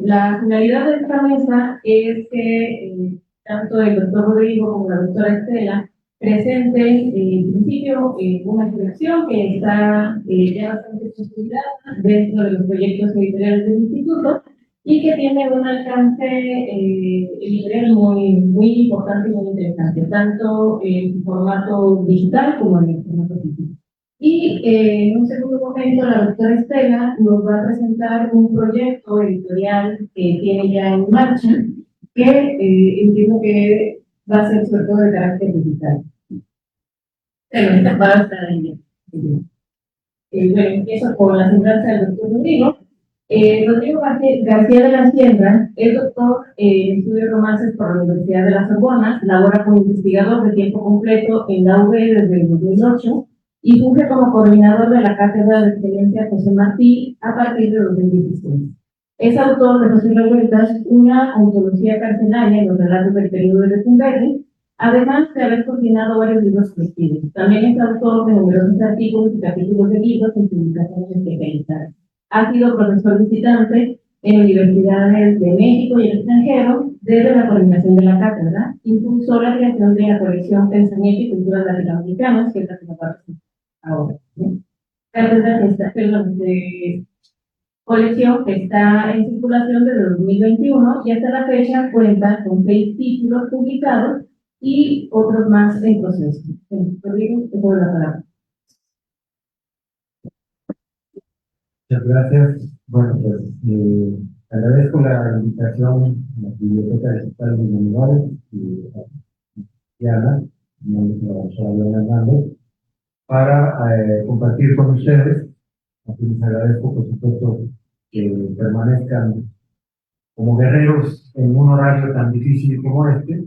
La finalidad de esta mesa es que tanto el doctor Rodrigo como la doctora Estela presenten, en principio, una expresión que está ya bastante consolidada dentro de los proyectos editoriales del instituto y que tiene un alcance editorial muy importante y muy interesante, tanto en formato digital como en el formato físico. Y en un segundo momento, la doctora Estela nos va a presentar un proyecto editorial que tiene ya en marcha, que entiendo que va a ser sobre todo de carácter digital. Pero va a estar ahí. Bueno, empiezo por la semblanza del doctor Rodrigo. Rodrigo García de la Sierra es doctor en estudios romances por la Universidad de la Sorbona, labora como investigador de tiempo completo en la UB desde el 2008 y funge como coordinador de la Cátedra de Excelencia José Martí a partir de 2016. Es autor de José Revueltas, una ontología carcelaria en los relatos del periodo de Lecumberri, además de haber coordinado varios libros colectivos. También es autor de numerosos artículos y capítulos de libros en publicaciones especializadas. Ha sido profesor visitante en universidades de México y el extranjero desde la coordinación de la cátedra. Impulsó la creación de la colección Pensamiento y Culturas Latinoamericanas, que es la que nos va a presentar ahora. Cátedra de colección que está en circulación desde 2021 y hasta la fecha cuenta con 6 títulos publicados y otros más en proceso. Rodrigo, te doy la palabra. Muchas gracias. Bueno, pues agradezco la invitación a la Biblioteca Digital de Humanidades y a Diana, Hernández, para compartir con ustedes. Aquí les agradezco, por supuesto, que permanezcan como guerreros en un horario tan difícil como este,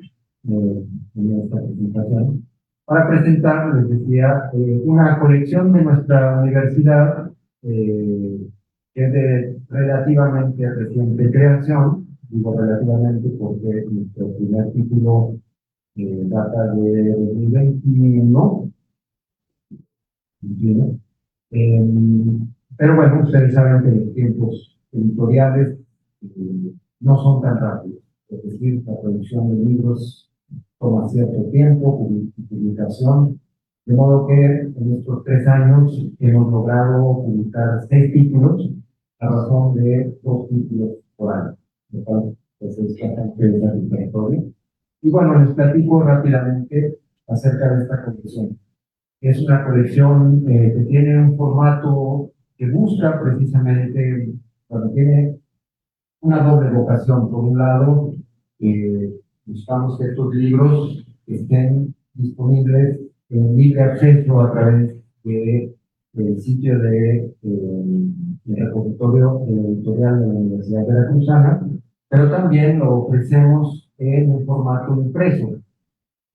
en esta presentación, para presentar, les decía, una colección de nuestra universidad que es de relativamente reciente creación. Digo relativamente porque nuestro primer título data de 2021. Pero bueno, ustedes saben que los tiempos editoriales no son tan rápidos. Es decir, la producción de libros toma cierto tiempo, publicación, de modo que en estos 3 años hemos logrado publicar 6 títulos a razón de 2 títulos por año, lo cual pues, es bastante satisfactorio. Y bueno, les platico rápidamente acerca de esta colección. Es una colección que tiene un formato que busca precisamente, bueno, tiene una doble vocación. Por un lado, buscamos que estos libros estén disponibles en libre acceso a través del sitio del repositorio editorial de la Universidad Veracruzana, pero también lo ofrecemos en un formato impreso.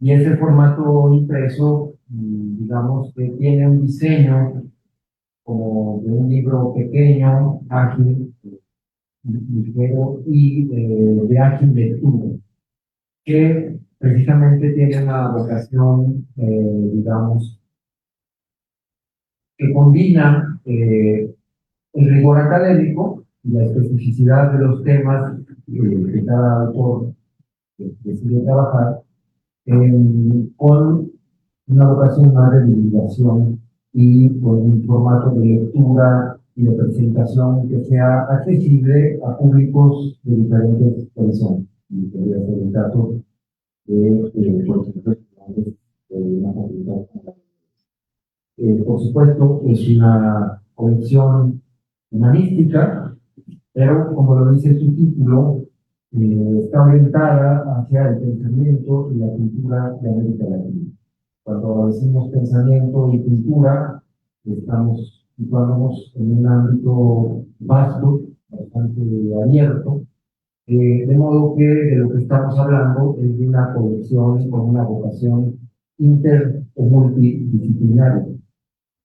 Y ese formato impreso, digamos que tiene un diseño como de un libro pequeño, ágil, ligero y de ágil lectura, que precisamente tiene una vocación, digamos, que combina el rigor académico y la especificidad de los temas que cada autor decide trabajar, con una vocación más de divulgación y con un formato de lectura y de presentación que sea accesible a públicos de diferentes horizontes. Y podría ser el caso de por supuesto, es una colección humanística, pero como lo dice su título, está orientada hacia el pensamiento y la cultura de América Latina. Cuando decimos pensamiento y cultura, estamos situándonos en un ámbito vasto, bastante abierto, de modo que de lo que estamos hablando es de una colección con una vocación inter o multidisciplinaria,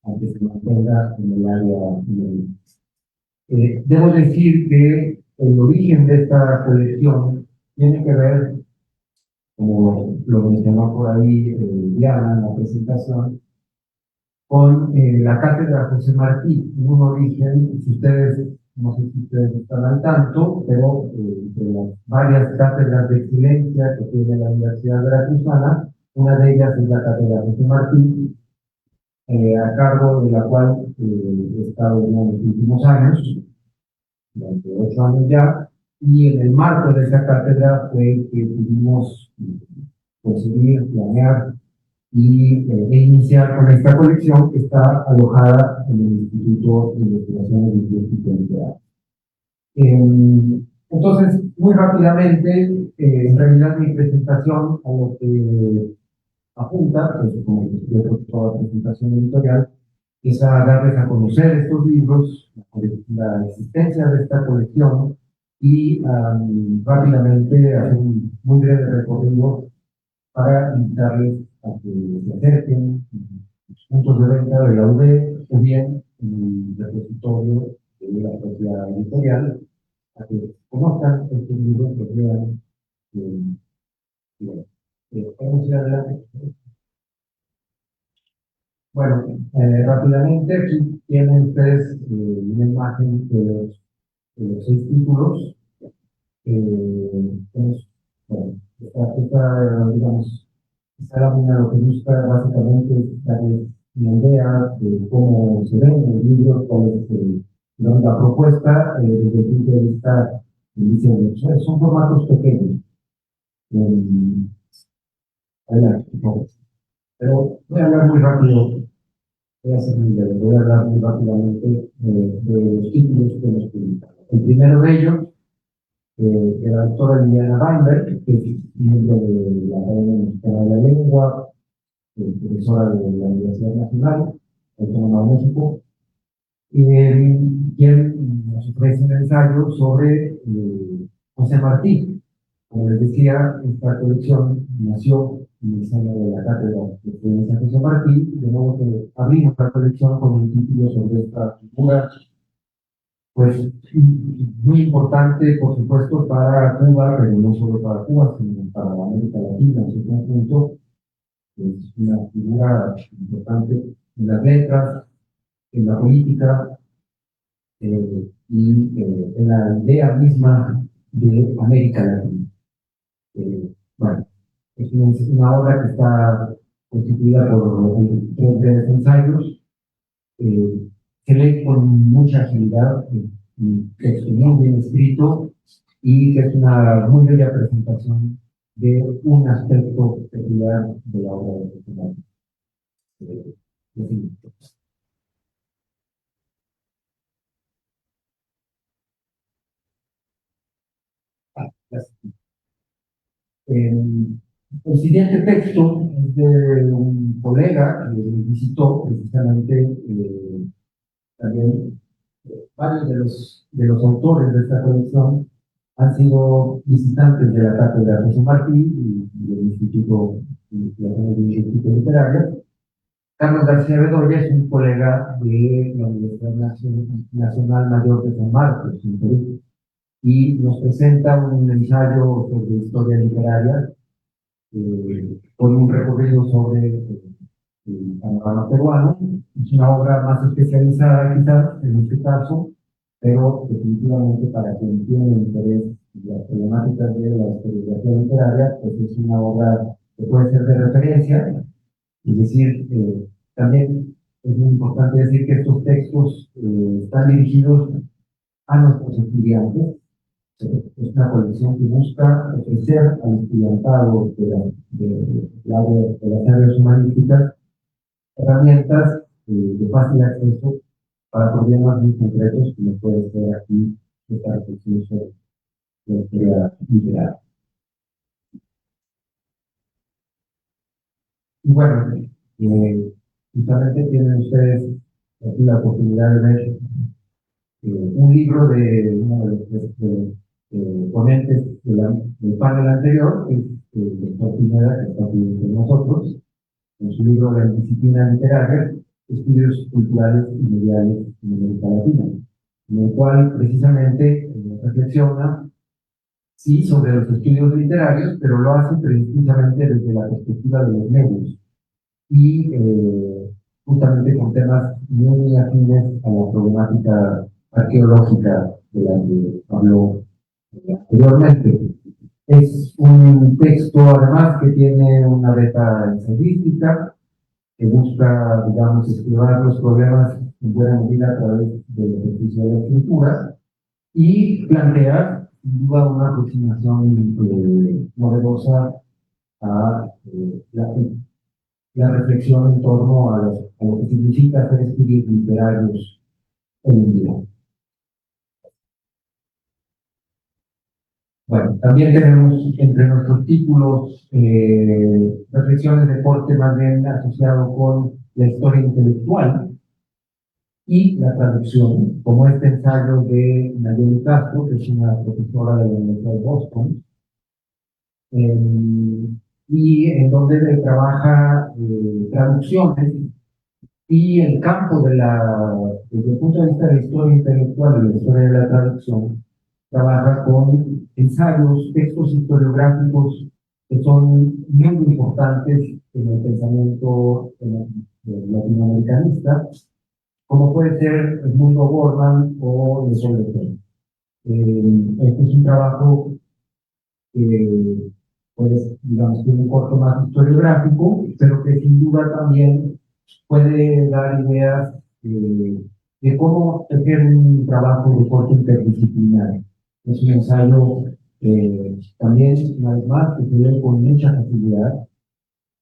aunque se mantenga en el área de debo decir que el origen de esta colección tiene que ver, como lo mencionó por ahí Diana en la presentación, con la cátedra José Martí. Un origen, si ustedes no sé si ustedes están al tanto, pero de las varias cátedras de excelencia que tiene la Universidad Veracruzana, una de ellas es la Cátedra José Martí, a cargo de la cual he estado en los últimos años, durante 8 años ya, y en el marco de esa cátedra fue que pudimos conseguir, planear e iniciar con esta colección que está alojada en el Instituto de Investigaciones Lingüísticas Literarias. Entonces, muy rápidamente, en realidad mi presentación a lo que apunta, pues como toda presentación editorial, es a darles a conocer estos libros, la existencia de esta colección y rápidamente hacer un muy breve recorrido para invitarles a que se acerquen a los puntos de venta de la UD o bien en el repositorio de la propia editorial, a que conozcan estos libros, los lean. Vamos a ir adelante. Bueno, rápidamente aquí tienen ustedes una imagen de los 6 títulos. Bueno, digamos, esta lámina lo que busca básicamente es darles una idea de cómo se ven los libros, cuál es la propuesta desde el punto de vista del diseño. Son formatos pequeños. Adelante, por favor. Pero voy a hablar muy rápido. Voy a hablar muy rápidamente de los títulos que hemos publicado. El primero de ellos, la doctora Liliana Weinberg, que es miembro de la Academia Mexicana de la Lengua, profesora de la Universidad Nacional Autónoma de México, quien nos ofrece un ensayo sobre José Martí. Como les decía, esta colección nació en el seno de la Cátedra de Excelencia José Martí, de modo que abrimos la colección con un título sobre esta figura, pues muy importante, por supuesto, para Cuba, pero no solo para Cuba, sino para América Latina en su conjunto. Es una figura importante en las letras, en la política y en la idea misma de América Latina. Bueno, es una obra que está constituida por 23 ensayos, se lee con mucha agilidad, un texto muy bien escrito y que es una muy bella presentación de un aspecto peculiar de la obra de José Martí. El siguiente texto es de un colega que visitó precisamente también varios de los autores de esta colección han sido visitantes de la Cátedra José Martí y del Instituto de Investigaciones Literarias. Carlos García Bedoya es un colega de la Universidad Nacional Mayor de San Marcos, en Perú, y nos presenta un ensayo sobre historia literaria con un recorrido sobre el panorama peruano. Es una obra más especializada quizás en este caso, pero definitivamente para quien tiene interés en las problemáticas de la historiografía literaria, pues es una obra que puede ser de referencia. Es decir, también es muy importante decir que estos textos están dirigidos a nuestros estudiantes. Es una colección que busca ofrecer al estudiantado de las áreas humanísticas herramientas de fácil acceso para problemas muy concretos, como puede ser aquí esta reflexión sobre la historia literaria. Y bueno, justamente tienen ustedes aquí la oportunidad de ver un libro de uno de los ponentes del panel anterior, que es el doctor Pineda, que está aquí con nosotros, en su libro La disciplina literaria, estudios culturales y mediales en América Latina, en el cual precisamente reflexiona, sí, sobre los estudios literarios, pero lo hace precisamente desde la perspectiva de los medios y justamente con temas muy afines a la problemática arqueológica de la que habló anteriormente. Es un texto, además, que tiene una beta ensayística, que busca, digamos, explorar los problemas en buena medida a través del ejercicio de la escritura y plantea, sin duda, una aproximación novedosa a la reflexión en torno a lo que significa hacer estudios literarios hoy en día. Bueno, también tenemos entre nuestros títulos reflexiones de corte más bien asociado con la historia intelectual y la traducción, como este ensayo de Nayeli Castro, que es una profesora de la Universidad de Boston, y en donde trabaja traducciones y el campo desde el punto de vista de la historia intelectual y la historia de la traducción, trabaja con ensayos, textos historiográficos que son muy importantes en el pensamiento latinoamericanista, como puede ser Edmundo Gorman o Leopoldo Pérez. Este es un trabajo que, pues, digamos, tiene un corto más historiográfico, pero que sin duda también puede dar ideas de cómo hacer un trabajo de corte interdisciplinario. Es un ensayo también, una vez más, que se lee con mucha facilidad,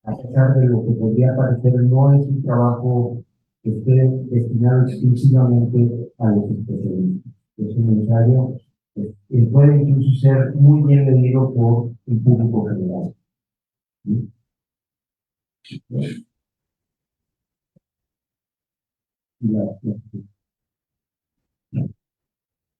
a pesar de lo que podría parecer, no es un trabajo que esté destinado exclusivamente a los especialistas. Es un ensayo que puede incluso ser muy bien leído por el público general. ¿Sí?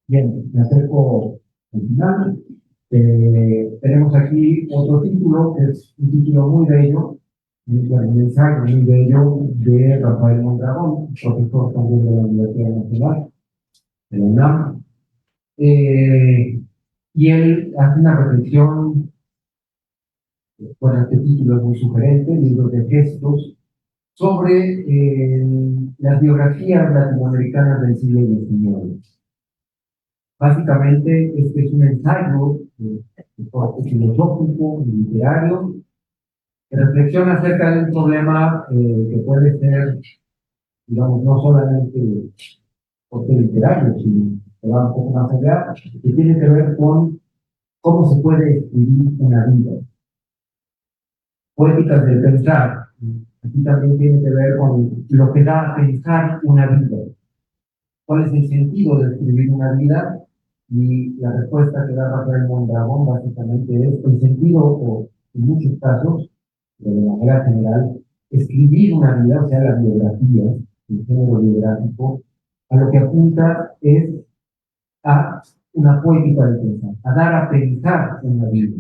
Bien, me acerco al final. Tenemos aquí otro título, que es un título muy bello, un ensayo muy bello de Rafael Mondragón, profesor también de la Universidad Nacional, de la UNAM. Y él hace una reflexión, bueno, este título es muy sugerente, libros de gestos, sobre las biografías latinoamericanas del siglo XIX. Básicamente, este es un ensayo filosófico y literario que reflexiona acerca de un problema que puede ser, digamos, no solamente porque literario, sino que va un poco más allá, que tiene que ver con cómo se puede escribir una vida. Poéticas del pensar, aquí también tiene que ver con lo que da a pensar una vida. ¿Cuál es el sentido de escribir una vida? Y la respuesta que da Rafael Mondragón básicamente es el sentido, o en muchos casos, de manera general, escribir una vida, o sea, la biografía, el género biográfico, a lo que apunta es a una poética de pensar, a dar a pensar una vida.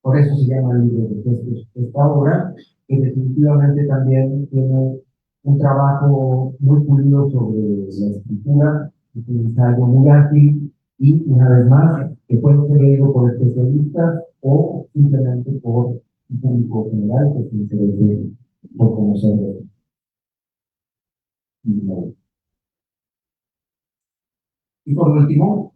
Por eso se llama el libro de textos. Esta obra, que definitivamente también tiene un trabajo muy pulido sobre la escritura, es un ensayo muy ágil y, una vez más, que puede ser leído por especialistas o simplemente por un público general que se interese por conocerlo. Y por último,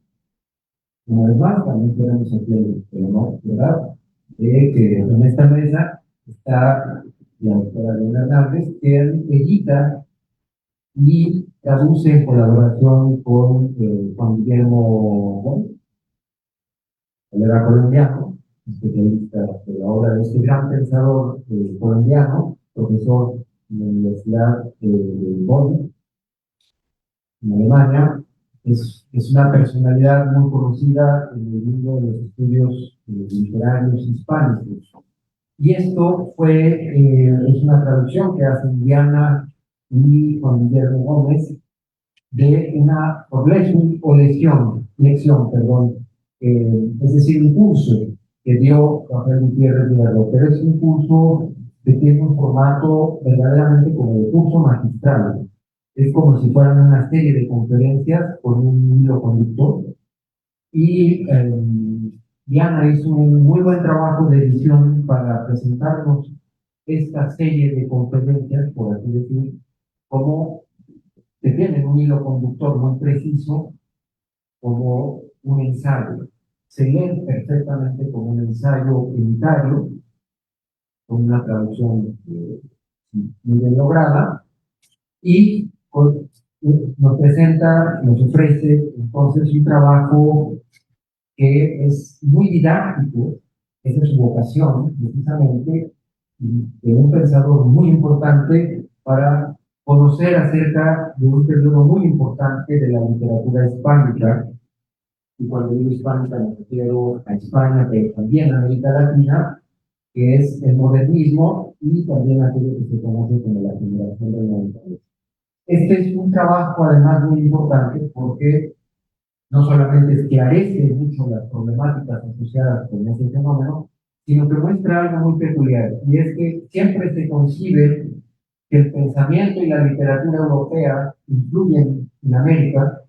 una vez más, también tenemos aquí el honor, ¿verdad?, de que en esta mesa está la doctora Leona Hernández, que edita y traduce en colaboración con Juan Guillermo Gómez, colega colombiano, especialista de la obra de este gran pensador colombiano, profesor en la Universidad de Bonn, en Alemania. Es una personalidad muy conocida en el mundo de los estudios literarios hispánicos. Y esto es una traducción que hacen Diana y Juan Guillermo Gómez de una lección, perdón, es decir, un curso que dio Rafael Gutiérrez de Hierro, pero es un curso que tiene un formato verdaderamente como de curso magistral. Es como si fueran una serie de conferencias con un hilo conductor. Y Diana hizo un muy buen trabajo de edición para presentarnos esta serie de conferencias, por así decir, como que tienen un hilo conductor muy preciso como un ensayo. Se leen perfectamente como un ensayo unitario, con una traducción muy bien lograda, y nos presenta, nos ofrece entonces un trabajo que es muy didáctico, esa es su vocación, precisamente, de un pensador muy importante para conocer acerca de un periodo muy importante de la literatura hispánica, y cuando digo hispánica me refiero a España, pero también a América Latina, que es el modernismo y también aquello que se conoce como la generación del 93. Este es un trabajo además muy importante porque no solamente esclarece mucho las problemáticas asociadas con ese fenómeno, sino que muestra algo muy peculiar, y es que siempre se concibe que el pensamiento y la literatura europea influyen en América,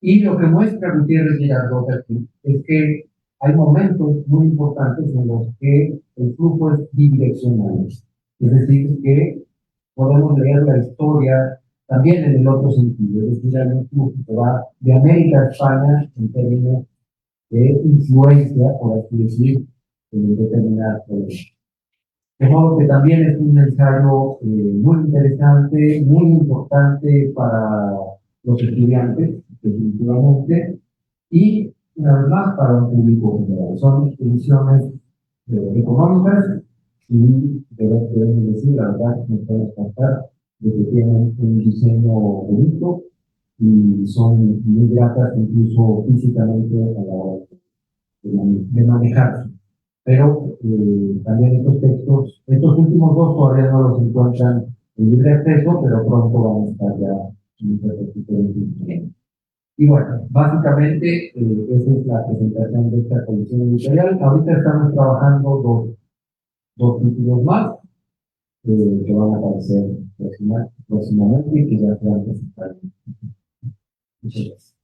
y lo que muestra Gutiérrez Girardot aquí es que hay momentos muy importantes en los que el flujo es bidireccional, es decir, que podemos leer la historia también en el otro sentido, es decir, hay un flujo que va de América a España en términos de influencia, por así decir, en determinadas problemas. De modo que también es un ensayo muy interesante, muy importante para los estudiantes, definitivamente, y una vez más para un público general. Son ediciones económicas y debemos decir, la verdad, no podemos contar de que tienen un diseño bonito y son muy gratas incluso físicamente a la hora de manejarse. Pero también estos textos, estos últimos dos todavía no los encuentran en libre acceso, pero pronto van a estar ya en un repositorio. Y bueno, básicamente esa es la presentación de esta colección editorial. Ahorita estamos trabajando dos títulos más que van a aparecer próximamente y que ya se van a presentar. Muchas gracias.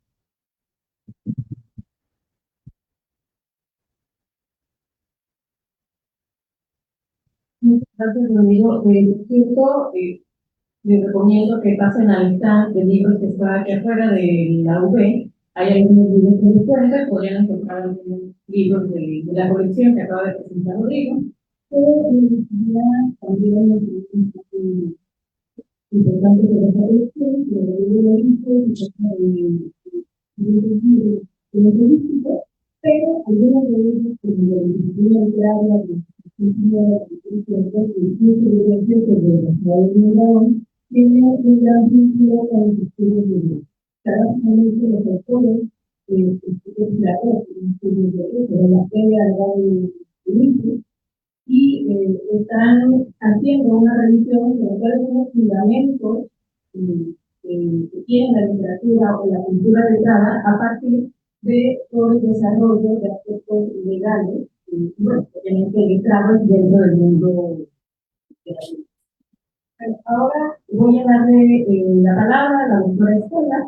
Muchas gracias, Rodrigo. Por cierto, les recomiendo que pasen al stand de libros que está aquí afuera de la UB. Hay algunos libros que se cuentan, podrían encontrar algunos libros de la colección que acaba de presentar Rodrigo. Pero también me parece un poco importante que esta colección, que Rodrigo lo hizo, y pero algunos de ellos, como la disciplina literaria, tiene un gran vínculo con los estudios de Dios. Cada uno de los autores, estudios de la estudios de Dios, de la fe, de Inicio, y están haciendo una revisión de cuáles son los fundamentos que tiene la literatura o la cultura letrada a partir de todo el desarrollo de aspectos legales, y bueno, obviamente letrados dentro del mundo de la cultura. Ahora voy a darle la palabra a la doctora Estela.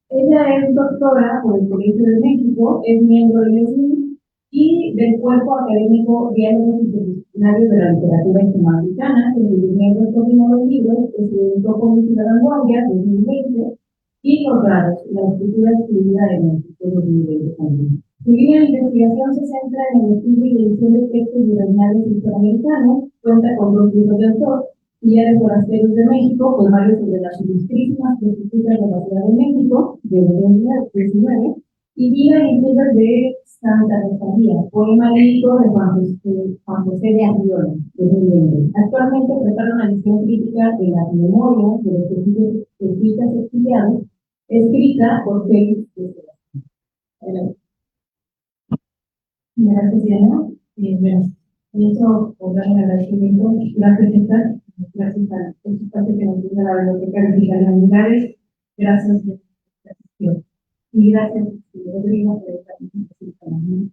Ella es doctora por el Colegio de México, es miembro del ESMI y del Cuerpo Académico Diálogos Interdisciplinarios de la Literatura Hispanoamericana, en el miembro de los libros, estudió Política de Vanguardia 2020 y los grados, la escritura escribida en México 2020 también. Su línea de investigación se centra en el estudio y edición de textos virreinales hispanoamericanos, cuenta con 2 libros de autor, Guía de Forasteros de México, poemarios sobre las ilustrísimas prostitutas de la Ciudad de México, de 2019, y Vida y Libros de Santa Rosalía, poema lírico de Juan José de Arriola, de 2020. Actualmente prepara una edición crítica de las memorias de los jesuitas exiliados, escrita por Félix de Sebastián. Gracias, Diana. Bueno, eso, por dar el agradecimiento, gracias, César. Gracias a los espacios que nos brinda la Biblioteca de Humanidades. Gracias por la atención. Y gracias, Rodrigo, por esta presentación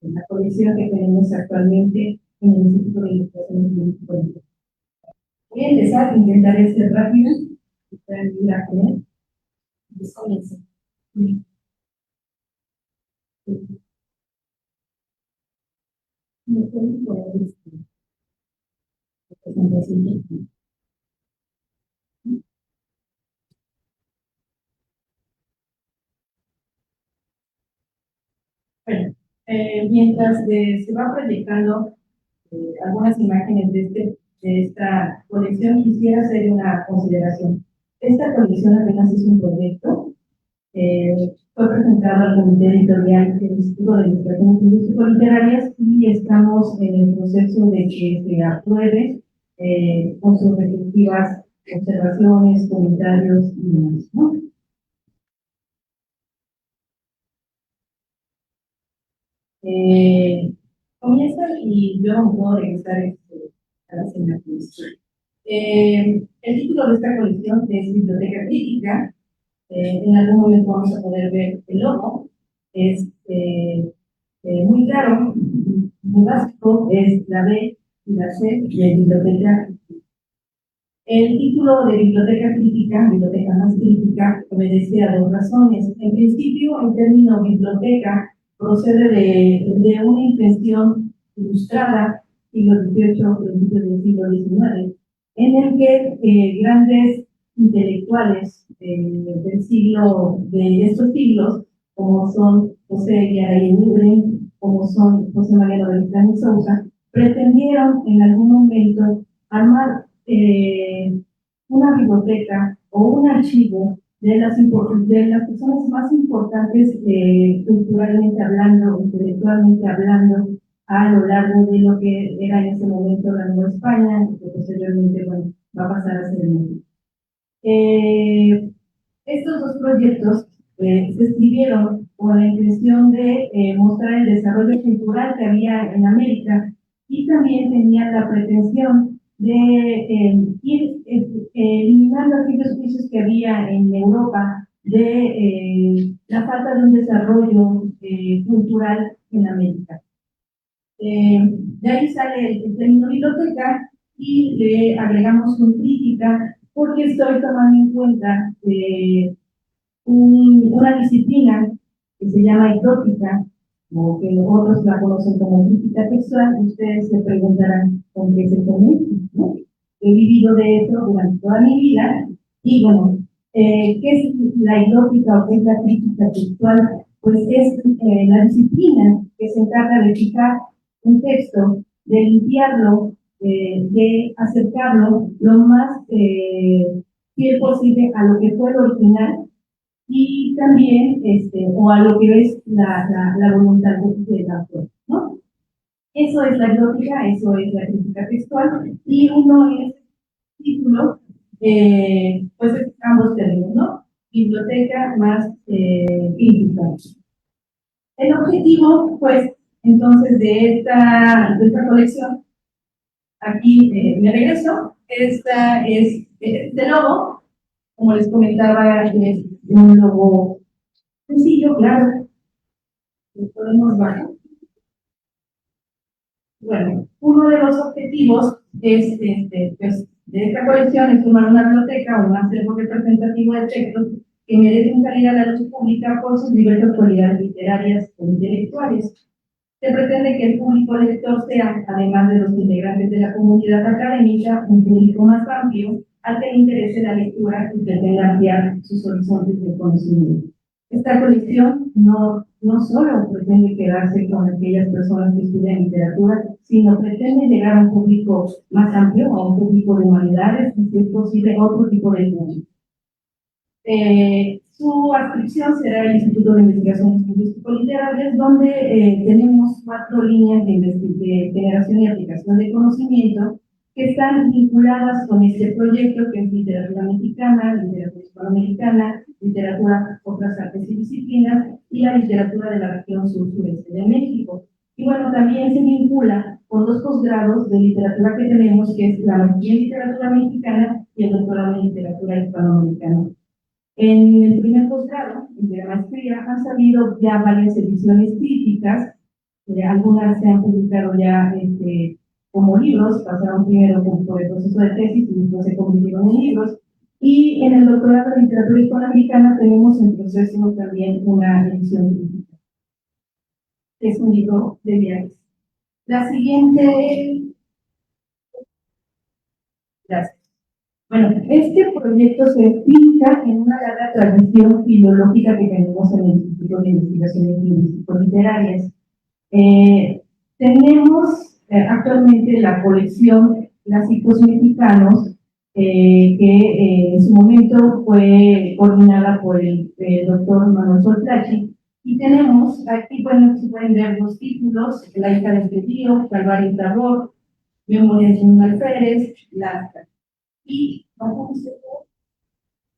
en la colección que tenemos actualmente en el Instituto de Ilustración Política. Voy a empezar, intentaré ser rápida, y puedan ir a poner. Comienzo. No puedo poner presentación. Mientras se va proyectando algunas imágenes de esta colección, quisiera hacer una consideración. Esta colección apenas es un proyecto. Fue presentado al Comité Editorial del Instituto de Investigaciones Literarias y estamos en el proceso de que se apruebe con sus respectivas observaciones, comentarios y demás, ¿no? Comienza y yo no puedo regresar a la asignatura. El título de esta colección es Biblioteca Crítica. En algún momento vamos a poder ver el logo. Es muy claro, muy básico, es la B y la C de Biblioteca. El título de Biblioteca Crítica, Biblioteca Más Crítica, obedece a dos razones. En principio, el término biblioteca procede de una intención ilustrada, siglo XVIII, principios del siglo XIX, en el que grandes intelectuales de estos siglos, como son José Guiaraí-Urren, como son José Mariano Beltrán y Sousa, pretendieron en algún momento armar una biblioteca o un archivo de las personas más importantes culturalmente hablando, intelectualmente hablando, a lo largo de lo que era en ese momento la Nueva España, y que posteriormente bueno, va a pasar a ser México. Estos dos proyectos se escribieron con la intención de mostrar el desarrollo cultural que había en América y también tenían la pretensión de ir eliminando aquellos juicios que había en Europa de la falta de un desarrollo cultural en América. De ahí sale el término biblioteca y le agregamos un crítica porque estoy tomando en cuenta una disciplina que se llama eclógica, o que otros la conocen como crítica textual. Ustedes se preguntarán con qué se come, ¿no? He vivido de eso durante toda mi vida y bueno, ¿qué es la eclógica o qué es la crítica textual? Pues es la disciplina que se encarga de fijar un texto, de limpiarlo, de acercarlo lo más fiel posible a lo que fue el original y también, o a lo que es la voluntad del autor, ¿no? Eso es la glótica, eso es la crítica textual, y uno es título, pues es ambos términos, ¿no? Biblioteca más crítica. El objetivo, pues, entonces, de esta colección, aquí me regreso, esta es de logo, como les comentaba, es un logo sencillo, claro. Podemos ver. Bueno, uno de los objetivos es, pues, de esta colección es formar una biblioteca o un acervo representativo de textos que merecen salir a la luz pública por sus diversas cualidades literarias o intelectuales. Se pretende que el público lector sea, además de los integrantes de la comunidad académica, un público más amplio al que le interese la lectura y pretenda ampliar sus horizontes de conocimiento. Esta colección no solo pretende quedarse con aquellas personas que estudian literatura, sino pretende llegar a un público más amplio, a un público de humanidades y, si es posible, otro tipo de público. Su adscripción será el Instituto de Investigaciones Lingüístico-Literarias, donde tenemos 4 líneas de generación y aplicación de conocimiento que están vinculadas con este proyecto, que es literatura mexicana, literatura hispanoamericana, literatura, otras artes y disciplinas, y la literatura de la región sur-sureste de México. Y bueno, también se vincula con 2 posgrados de literatura que tenemos, que es la maestría en literatura mexicana y el doctorado en literatura hispanoamericana. En el primer posgrado, de la maestría, han salido ya varias ediciones críticas, algunas se han publicado ya como libros, pasaron primero por el proceso de tesis y después se convirtieron en libros. Y en el doctorado de literatura hispanoamericana tenemos en proceso también una edición crítica, que es un libro de viajes. La siguiente. Gracias. Bueno, este proyecto se finca en una larga tradición filológica que tenemos en el Instituto de Investigaciones Lingüístico-Literarias. Tenemos actualmente la colección Clásicos Mexicanos, que en su momento fue coordinada por el doctor Manuel Soltrachi, y tenemos aquí, bueno, se pueden ver los títulos: La hija del Pedío, Calvario y Terror, Memorias de un Alférez, y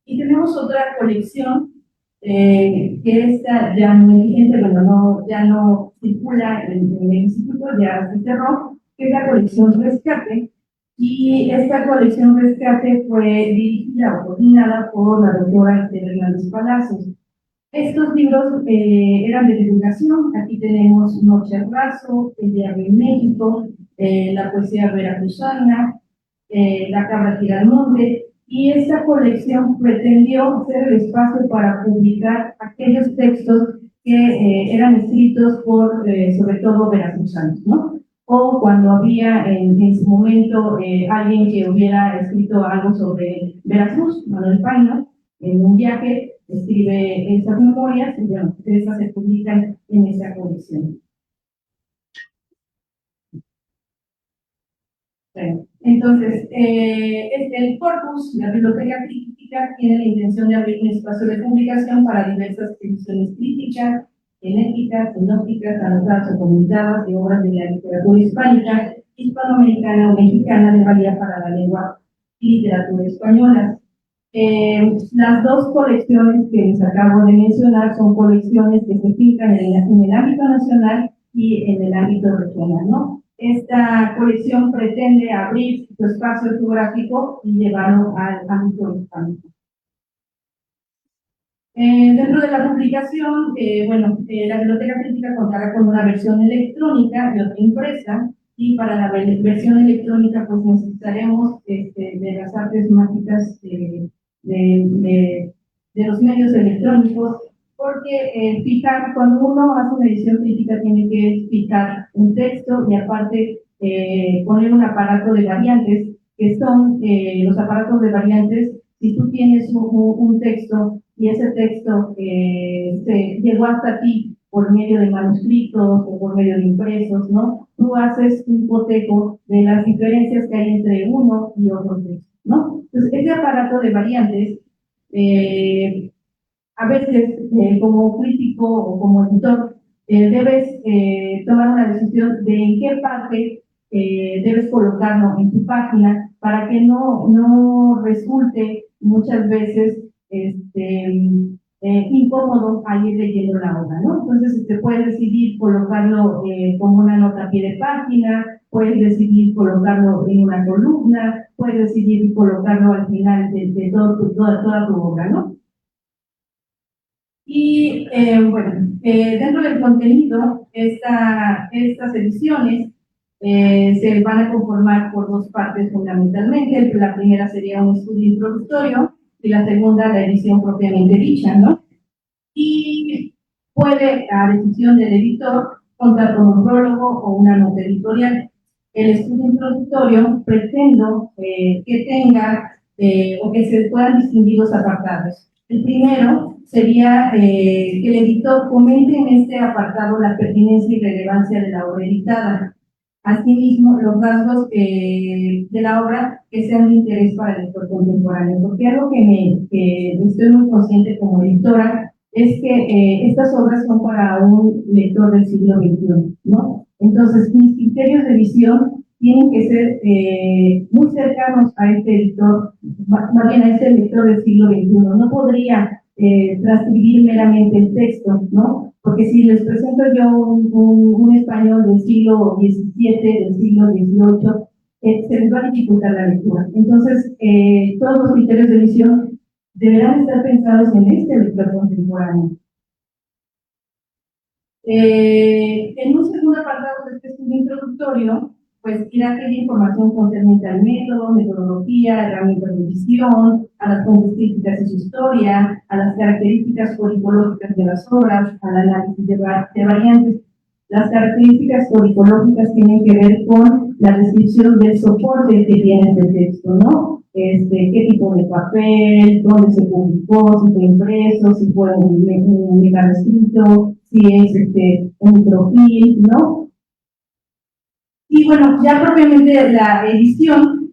tenemos otra colección que esta ya no es vigente, bueno, ya no circula en el instituto, ya se cerró, que es la colección Rescate. Y esta colección Rescate fue dirigida o coordinada por la doctora Esther Hernández Palacios. Estos libros eran de divulgación. Aquí tenemos Noche Raso, El Diario en México, la poesía veracruzana, La Cabra Tira al Monte, y esta colección pretendió ser el espacio para publicar aquellos textos que eran escritos por, sobre todo, veracruzanos, ¿no? O cuando había en su momento alguien que hubiera escrito algo sobre Veracruz, Manuel Paino, en un viaje, escribe esas memorias, y bueno, esas se publican en esa colección. Entonces, el corpus, la biblioteca crítica, tiene la intención de abrir un espacio de publicación para diversas ediciones críticas, genéticas, sinópticas, anotadas o comentadas de obras de la literatura hispánica, hispanoamericana o mexicana de valía para la lengua y literatura españolas. Las dos colecciones que les acabo de mencionar son colecciones que se fijan en el ámbito nacional y en el ámbito regional, ¿no? Esta colección pretende abrir su espacio geográfico y llevarlo al ámbito hispánico. Dentro de la publicación, bueno, la Biblioteca Crítica contará con una versión electrónica y otra impresa, y para la versión electrónica pues necesitaremos de las artes mágicas de los medios electrónicos, porque cuando uno hace una edición crítica tiene que fijar un texto y aparte poner un aparato de variantes, que son los aparatos de variantes. Si tú tienes un texto y ese texto se llegó hasta ti por medio de manuscritos o por medio de impresos, ¿no? Tú haces un cotejo de las diferencias que hay entre uno y otro texto, ¿no? Entonces, ese aparato de variantes, a veces, como crítico o como editor, debes tomar una decisión de en qué parte debes colocarlo en tu página para que no resulte muchas veces incómodo al ir leyendo la obra, ¿no? Entonces, puedes decidir colocarlo como una nota a pie de página, puedes decidir colocarlo en una columna, puedes decidir colocarlo al final de toda tu obra, ¿no? Y bueno, dentro del contenido, estas ediciones se van a conformar por dos partes fundamentalmente. La primera sería un estudio introductorio y la segunda la edición propiamente dicha, ¿no? Y puede, a decisión del editor, contar con un prólogo o una nota editorial. El estudio introductorio pretendo que tenga o que se puedan distinguir dos apartados. El primero sería que el editor comente en este apartado la pertinencia y relevancia de la obra editada. Asimismo, los rasgos de la obra que sean de interés para el lector contemporáneo, porque algo que estoy muy consciente como editora es que estas obras son para un lector del siglo XXI, ¿no? Entonces, mis criterios de visión tienen que ser muy cercanos a este editor, más bien a este lector del siglo XXI. No podría transcribir meramente el texto, ¿no? Porque si les presento yo un español del siglo XVII, del siglo XVIII, se les va a dificultar la lectura. Entonces, todos los criterios de visión deberán estar pensados en este lector contemporáneo. En un segundo apartado de este estudio introductorio, pues irá a pedir información concerniente al método, metodología, herramientas de visión, a las fuentes críticas y su historia, a las características codicológicas de las obras, al análisis de variantes. Las características codicológicas tienen que ver con la descripción del soporte que tiene este texto, ¿no? qué tipo de papel, dónde se publicó, si fue impreso, si fue un escrito, si es un microfilm, ¿no? Y bueno, ya propiamente la edición,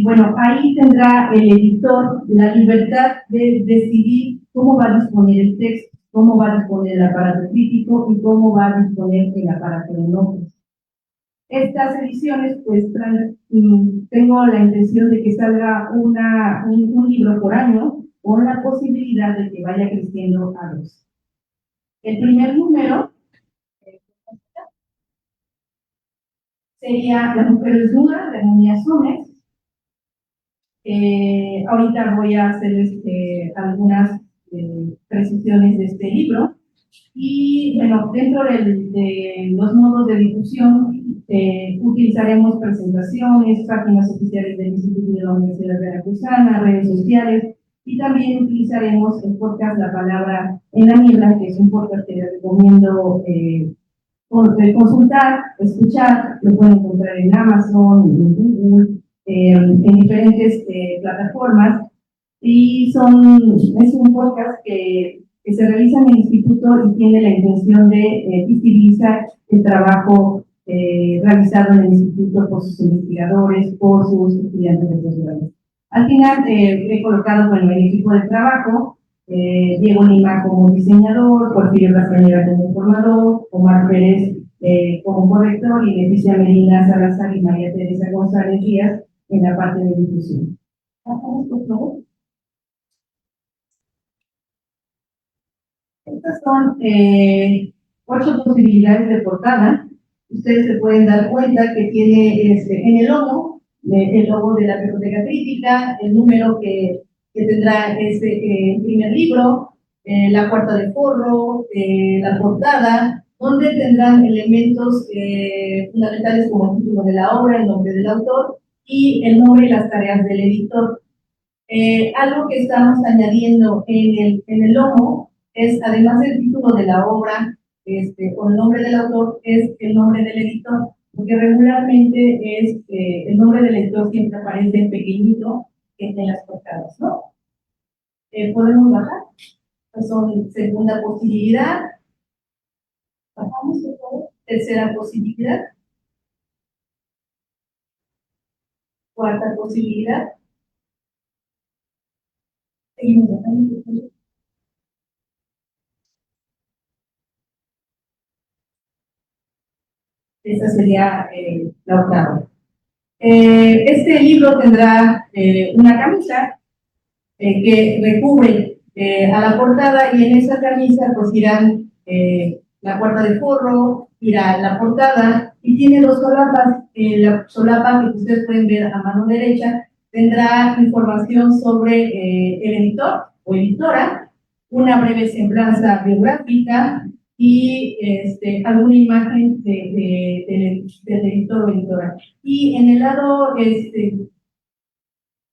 bueno, ahí tendrá el editor la libertad de decidir cómo va a disponer el texto, cómo va a disponer el aparato crítico y cómo va a disponer el aparato de notas. Estas ediciones, pues, tengo la intención de que salga un libro por año, con la posibilidad de que vaya creciendo a dos. El primer número sería La mujer desnuda, de Núñez Suárez. Ahorita voy a hacer algunas precisiones de este libro. Y bueno, dentro de los modos de difusión, utilizaremos presentaciones, páginas oficiales del Instituto de la Universidad Veracruzana, redes sociales, y también utilizaremos el podcast La Palabra en la Niebla, que es un podcast que les recomiendo consultar, escuchar. Lo pueden encontrar en Amazon, en Google, en diferentes plataformas. Y es un podcast que se realiza en el instituto y tiene la intención de visibilizar el trabajo realizado en el instituto por sus investigadores, por sus estudiantes de posgrado. Al final he colocado con el equipo de trabajo Diego Lima como diseñador, Porfirio Castañeda como formador, Omar Pérez como corrector y Leticia Medina Salazar y María Teresa González Díaz en la parte de difusión. Pasamos, por favor. Estas son 8 posibilidades de portada. Ustedes se pueden dar cuenta que tiene en el logo de la biblioteca crítica, el número que tendrá el primer libro, la cuarta de forro, la portada, donde tendrán elementos fundamentales como el título de la obra, el nombre del autor y el nombre y las tareas del editor. Algo que estamos añadiendo en el lomo es, además del título de la obra o el nombre del autor, es el nombre del editor, porque regularmente el nombre del editor siempre aparece en pequeñito en las portadas, ¿no? ¿Podemos bajar? Pues son segunda posibilidad. Bajamos, por favor. Tercera posibilidad. Cuarta posibilidad. Seguimos bajando, por favor. Esta sería la octava. Este libro tendrá una camisa que recubre a la portada, y en esa camisa pues irán la cuarta de forro, irá la portada, y tiene 2 solapas. La solapa que ustedes pueden ver a mano derecha tendrá información sobre el editor o editora, una breve semblanza biográfica y alguna imagen del editor o editora. Y en el lado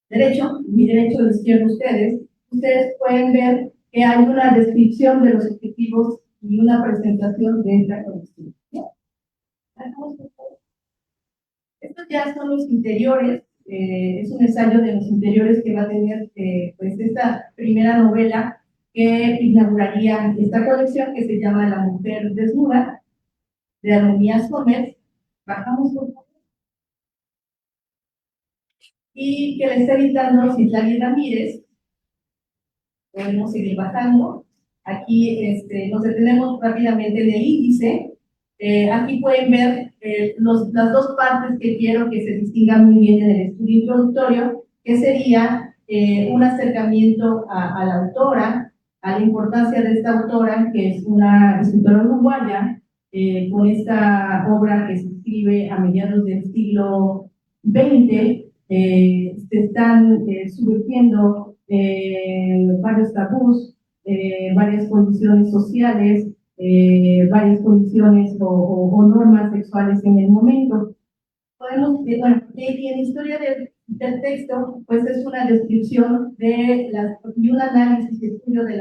derecho, mi derecho, de izquierda ustedes pueden ver que hay una descripción de los objetivos y una presentación de esta colección. Estos ya son los interiores, es un ensayo de los interiores que va a tener pues esta primera novela que inauguraría esta colección, que se llama La mujer desnuda, de Armonía Somers. Bajamos, por favor. Y que le está editando Citlali Ramírez. Podemos seguir bajando. Aquí nos detenemos rápidamente en el índice. Aquí pueden ver las 2 partes que quiero que se distingan muy bien en el estudio introductorio, que sería un acercamiento a la autora, a la importancia de esta autora, que es una escritora uruguaya, con esta obra que se escribe a mediados del siglo XX. Se están subvirtiendo varios tabús, varias condiciones sociales, varias condiciones o normas sexuales en el momento. Podemos, bueno, y en historia del texto, pues es una descripción y un análisis y estudio de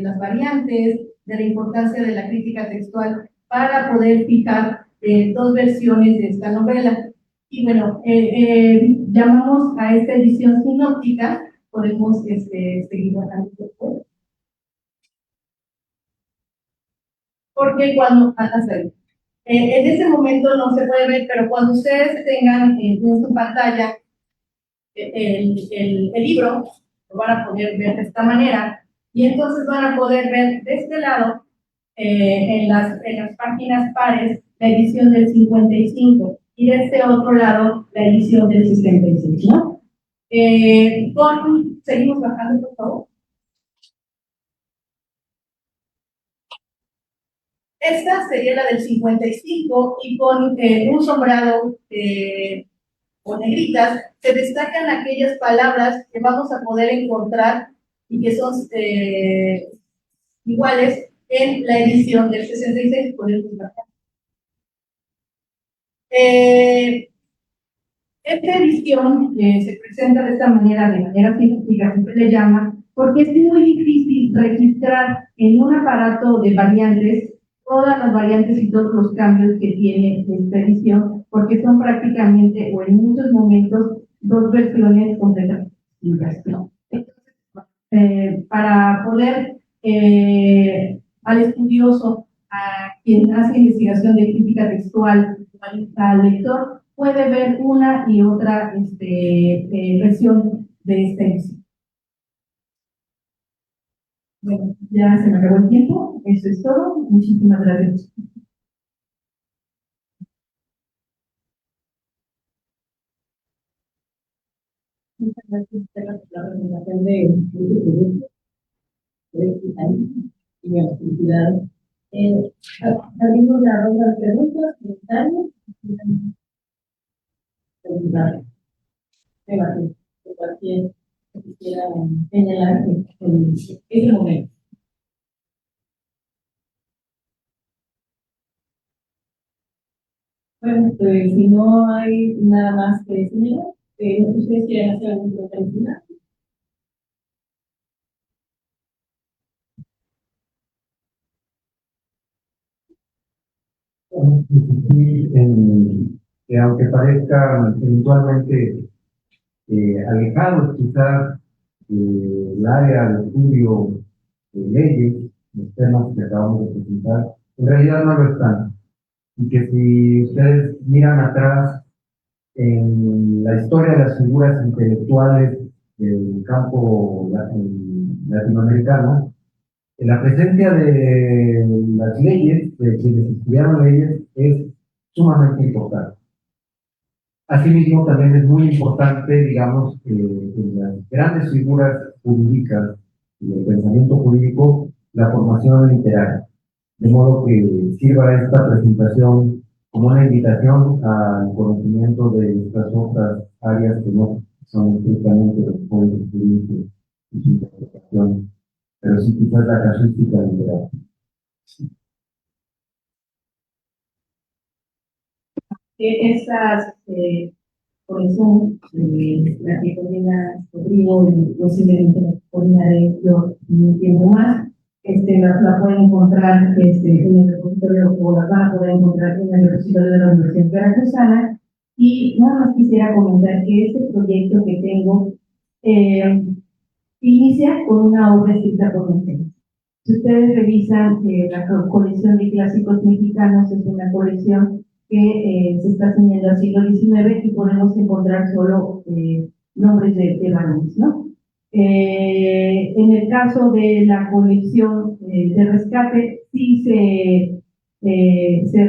las variantes, de la importancia de la crítica textual para poder fijar 2 versiones de esta novela. Y bueno, llamamos a esta edición sinóptica, podemos seguir bajando después. Porque cuando, en este momento no se puede ver, pero cuando ustedes tengan en su pantalla el libro, lo van a poder ver de esta manera, y entonces van a poder ver de este lado, en las páginas pares, la edición del 55, y de este otro lado, la edición del 66, ¿no? Seguimos bajando, por favor. Esta sería la del 55 y con un sombreado con negritas se destacan aquellas palabras que vamos a poder encontrar y que son iguales en la edición del 66. Podemos bajar. Esta edición se presenta de esta manera, de manera científica, siempre le llama, porque es muy difícil registrar en un aparato de variantes todas las variantes y todos los cambios que tiene esta edición, porque son prácticamente, o en muchos momentos, dos versiones completamente distintas, ¿no? Entonces, para poder al estudioso, a quien hace investigación de crítica textual, al lector, puede ver una y otra versión de esta edición. Bueno, ya se me acabó el tiempo, eso es todo, muchísimas gracias. Muchas gracias por la presentación de y mi actividad. Abrimos la ronda de preguntas, comentarios. Debatir, cualquier que quisiera señalar en ese momento. Bueno, pues si no hay nada más que señalar, ¿ustedes quieren hacer algún comentario final? Insistir en que aunque parezca eventualmente alejados quizás del área de estudio de leyes, los temas que acabamos de presentar, en realidad no lo están. Y que si ustedes miran atrás en la historia de las figuras intelectuales del campo latinoamericano, la presencia de las leyes, de quienes estudiaron leyes, es sumamente importante. Asimismo, también es muy importante, digamos, en las grandes figuras jurídicas y del pensamiento jurídico, la formación literaria. De modo que sirva esta presentación como una invitación al conocimiento de estas otras áreas que no son estrictamente los códigos jurídicos y su interpretación, pero sí quizás la casuística literaria. Estas por eso la que coordina Rodrigo y posiblemente la coordinaré yo un tiempo más, la pueden encontrar en el repositorio, o la van a poder encontrar en el repositorio de la Universidad Veracruzana. Y nada más quisiera comentar que este proyecto que tengo inicia con una obra escrita por mujeres. Si ustedes revisan la colección de clásicos mexicanos, es una colección que se está haciendo al siglo XIX y podemos encontrar solo nombres de varones, ¿no? En el caso de la colección de rescate, sí se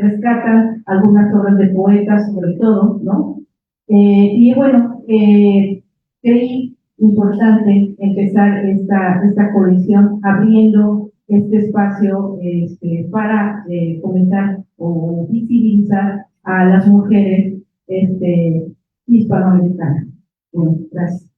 rescatan algunas obras de poetas, sobre todo, ¿no? Y bueno, creí importante empezar esta colección abriendo este espacio para comentar o visibilizar a las mujeres hispanoamericanas. Bueno, gracias.